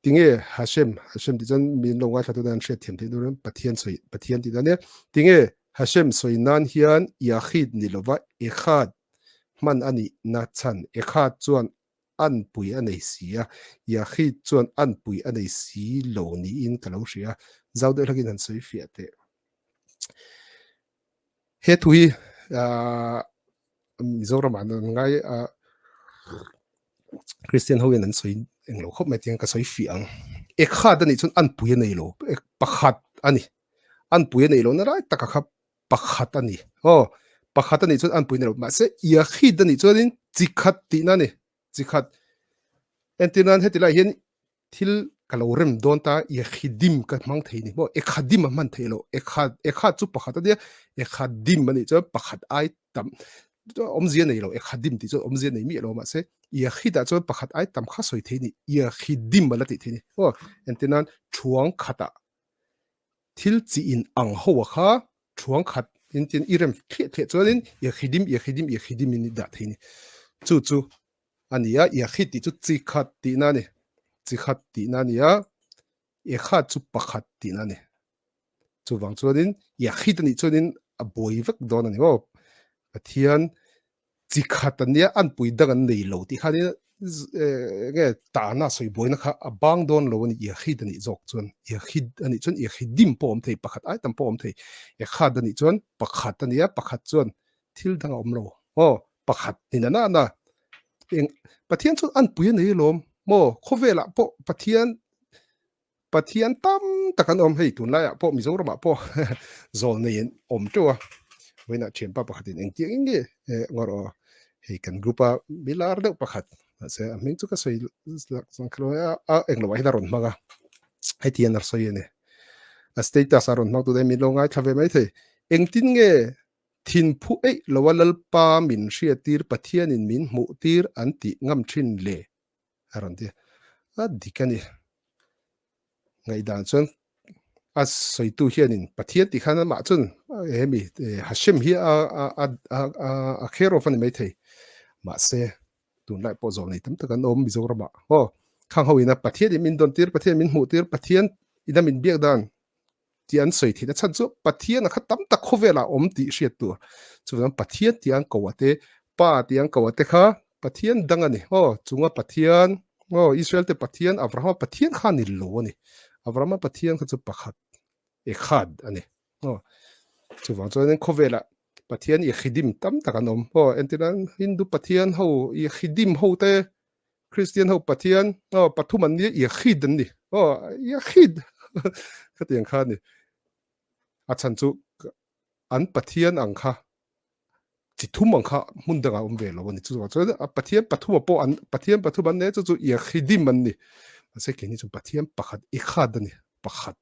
tinge Hashem ti chan min longa thatu dan hriat thiam the duran pathian ti dane tinge Hashem soinan hian yahid nilova ekhad man ani na chan ekhad chuan an pui anei sia yahid chuan an pui anei si lo ni in kalo hria zaude lagin an soi fiate he thui Mizoram an ngai Christian hoin an soi englo khop me tiang ka soi fiang ekhad ani chun an pui nei lo pakhat ani an pui nei lo na rai taka kha pakhat ani pakhat ani chun an pui nei lo ma se yahid ani chuan chikhat ti na ni chikhat entinan hetila hian thil kalorem don ta yakhidim ka mang theini bo ekhadim man thelo ekhad chu pakhat ania ekhadim ani chu pakhat ai tam omzia nei lo ekhadim ti chu omzia nei mi lo ma se yakhida chu pakhat ai tam kha soi theini yakhidim mala ti theini entinan chuang khata thil chi in ang ho kha chuang khat tin irem the chuanin yakhidim ni da theini chu ania yakhid ti chu chikhat ti na ni chikhat ti na nia ekhad chu pakhat ti na ni chu wang chuanin yakhid ni chuanin a boi vek don ani pathian chikhat ania an pui dang an nei lo ti khani nge ta na soi boina kha abang don lo ni yakhid ani jok chuan yakhid ani chuan yakhidim pom thei pakhat ai tam pom thei ekhad ani chuan pakhat ania pakhat chuan thil dang om lo pakhat ni na pathian chu an pui nei lom mo khovela po pathian tam takan om hei tun la ya po Mizoram po zol nei om to wena chen pa pakhatin eng tiang nge ngoro hei kan grupa milar de pakhat se amin chu ka soi sang khloya englo wai daron maga hei tian ar soi ne a status aron mak tu de mi longai thave mai the eng tin nge thin phu lowalal pa min hria tir pathian in min mu tir anti ngam thin le aron ti a dikani ngai dan chon as soitu hianin pathian ti khana ma chun hemi Hashem hi a khero fan mai thei ma se tun lai po zol nei tam takan om Mizoram khang hoina pathian min don tir pathian min mu tir pathian ida min biak dan tian soi thi na chan chu pathian kha tam tak khovela om ti hriat tu chuan pathian tiang kawate pa tiang kawate kha pathian dangani chunga pathian Israel te pathian Abraham pathian kha ni lo ani Abraham pathian kha chu pakhat ekhad ani chuwang chuan khovela pathian yakhidim tam takanom entinan Hindu pathian ho yakhidim ho te Christian ho pathian pathuman ni yakhid ani yakhid khatiang kha ni achan chu an pathian ang kha chithum ang kha mundanga omve lo ni chu pathian pathuma po an pathian pathuman ne chu yakhidim an ni ase keni chu pathian pakhat ekhad ani pakhat